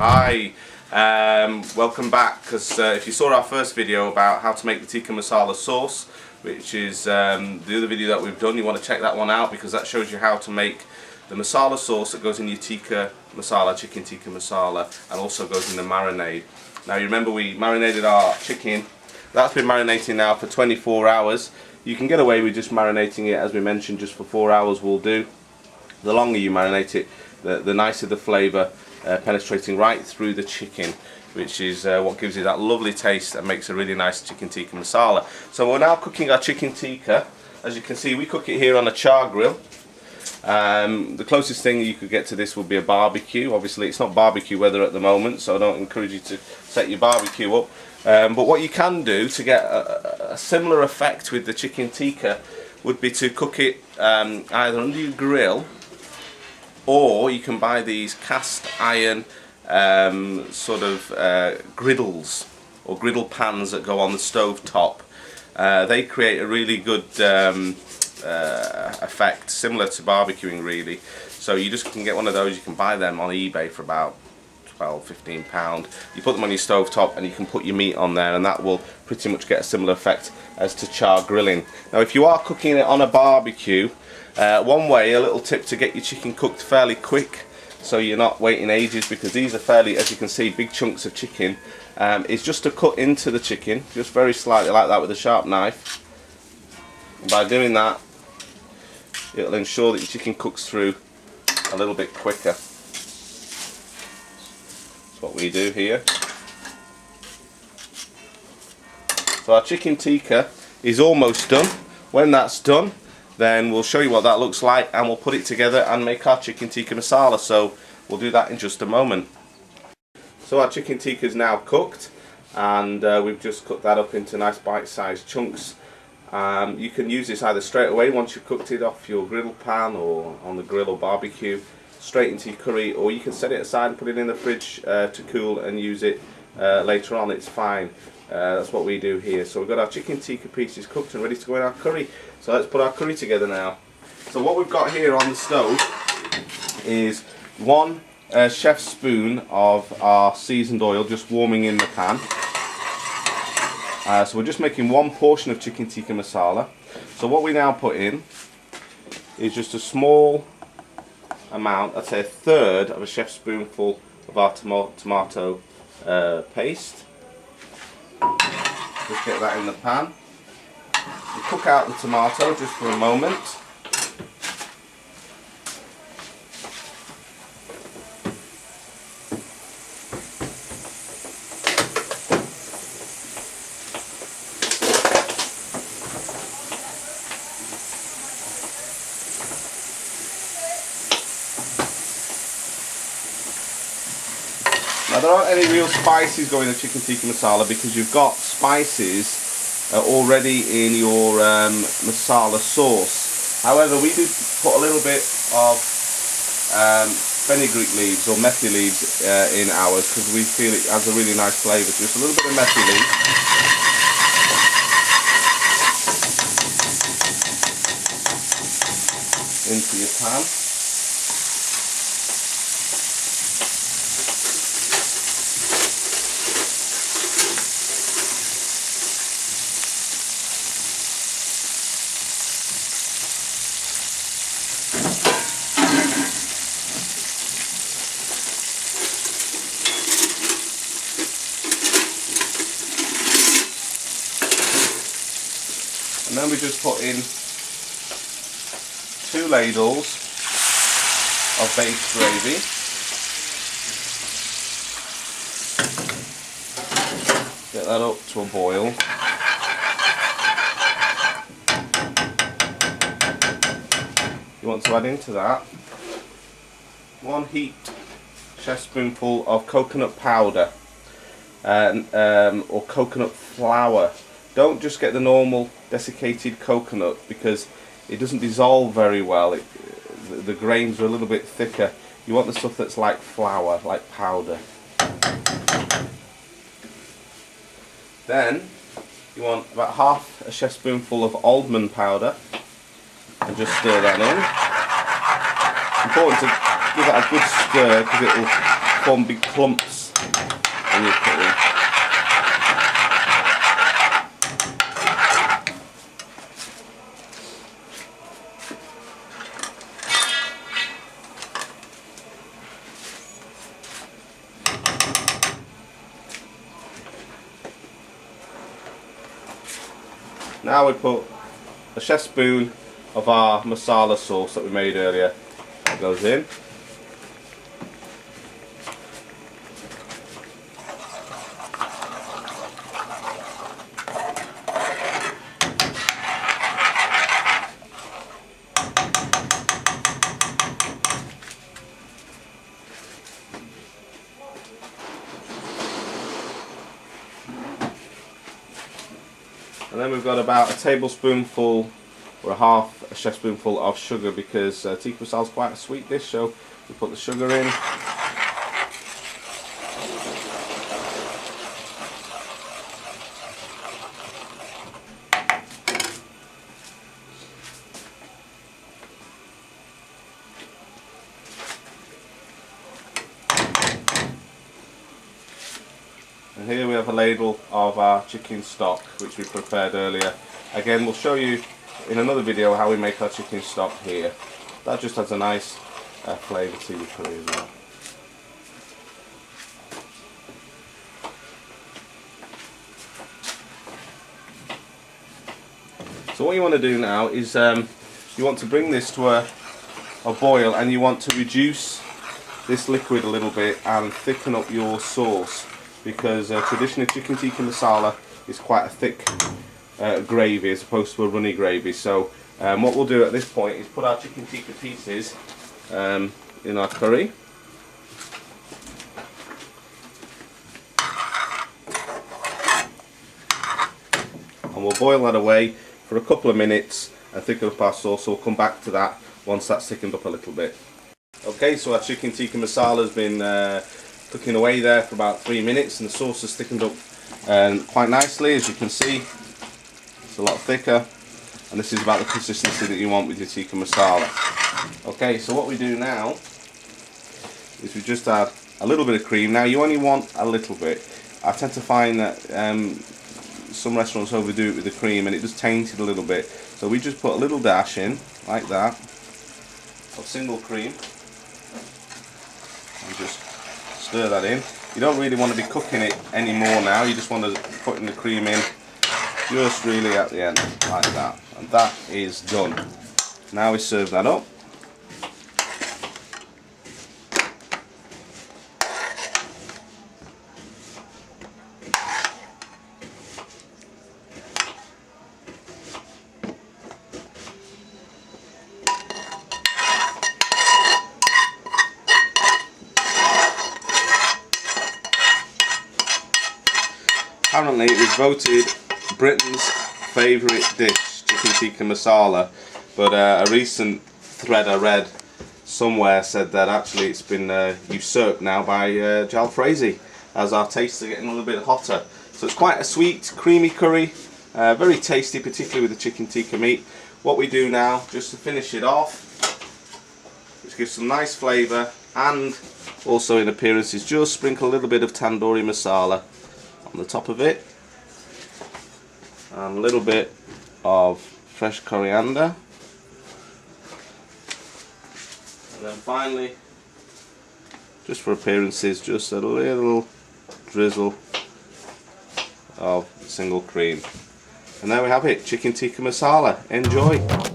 Hi, welcome back, because if you saw our first video about how to make the tikka masala sauce, which is the other video that we've done, you want to check that one out because that shows you how to make the masala sauce that goes in your tikka masala, chicken tikka masala, and also goes in the marinade. Now you remember we marinated our chicken. That's been marinating now for 24 hours. You can get away with just marinating it, as we mentioned, just for 4 hours will do. The longer you marinate it, the nicer the flavour, penetrating right through the chicken, which is what gives it that lovely taste and makes a really nice chicken tikka masala. So we're now cooking our chicken tikka. As you can see, we cook it here on a char grill. The closest thing you could get to this would be a barbecue. Obviously it's not barbecue weather at the moment, so I don't encourage you to set your barbecue up. But what you can do to get a similar effect with the chicken tikka would be to cook it either under your grill, or you can buy these cast iron griddles or griddle pans that go on the stove top. They create a really good effect, similar to barbecuing really. So you just can get one of those. You can buy them on eBay for about £12–15. You put them on your stove top and you can put your meat on there, and that will pretty much get a similar effect as to char grilling. Now if you are cooking it on a barbecue, one way, a little tip to get your chicken cooked fairly quick, so you're not waiting ages, because these are fairly, as you can see, big chunks of chicken, is just to cut into the chicken, just very slightly like that with a sharp knife. And by doing that, it'll ensure that your chicken cooks through a little bit quicker. That's what we do here. So our chicken tikka is almost done. When that's done, then we'll show you what that looks like, and we'll put it together and make our chicken tikka masala. So we'll do that in just a moment. So our chicken tikka is now cooked, and we've just cut that up into nice bite-sized chunks. You can use this either straight away once you've cooked it off your griddle pan or on the grill or barbecue, straight into your curry, or you can set it aside and put it in the fridge to cool and use it later on. It's fine. That's what we do here. So we've got our chicken tikka pieces cooked and ready to go in our curry. So let's put our curry together now. So what we've got here on the stove is one chef's spoon of our seasoned oil just warming in the pan. So we're just making one portion of chicken tikka masala. So what we now put in is just a small amount, I'd say a third of a chef's spoonful of our tomato paste. Just get that in the pan. We cook out the tomato just for a moment. Now there aren't any real spices going in the chicken tikka masala because you've got spices already in your masala sauce. However, we do put a little bit of fenugreek leaves or methi leaves in ours because we feel it has a really nice flavour. So just a little bit of methi leaf. Into your pan. And then we just put in 2 ladles of base gravy. Get that up to a boil. You want to add into that 1 heaped chef's spoonful of coconut powder or coconut flour. Don't just get the normal desiccated coconut because it doesn't dissolve very well. The grains are a little bit thicker. You want the stuff that's like flour, like powder. Then you want about half a chef spoonful of almond powder and just stir that in. It's important to give that a good stir because it will form big clumps on your curry. Now we put a chef spoon of our masala sauce that we made earlier. That goes in. And then we've got about a tablespoonful or half a chef spoonful of sugar, because tikka masala is quite a sweet dish, so we put the sugar in. And here we have a ladle of our chicken stock, which we prepared earlier. Again, we'll show you in another video how we make our chicken stock here. That just adds a nice flavour to your curry as well. So what you want to do now is you want to bring this to a boil, and you want to reduce this liquid a little bit and thicken up your sauce, because traditionally chicken tikka masala is quite a thick gravy as opposed to a runny gravy. So what we'll do at this point is put our chicken tikka pieces in our curry. And we'll boil that away for a couple of minutes and thicken up our sauce, so we'll come back to that once that's thickened up a little bit. Okay, so our chicken tikka masala has been cooking away there for about 3 minutes, and the sauce has thickened up quite nicely. As you can see, it's a lot thicker, and this is about the consistency that you want with your tikka masala. Okay, so what we do now is we just add a little bit of cream. Now you only want a little bit. I tend to find that some restaurants overdo it with the cream and it just taints it a little bit. So we just put a little dash in, like that, of single cream, and just stir that in. You don't really want to be cooking it anymore now, you just want to put the cream in just really at the end, like that. And that is done. Now we serve that up. Apparently it was voted Britain's favourite dish, chicken tikka masala, but a recent thread I read somewhere said that actually it's been usurped now by jalfrezi, as our tastes are getting a little bit hotter. So it's quite a sweet, creamy curry, very tasty, particularly with the chicken tikka meat. What we do now, just to finish it off, which gives some nice flavour and also in appearance, is just sprinkle a little bit of tandoori masala on the top of it, and a little bit of fresh coriander, and then finally, just for appearances, just a little drizzle of single cream. And there we have it, chicken tikka masala. Enjoy!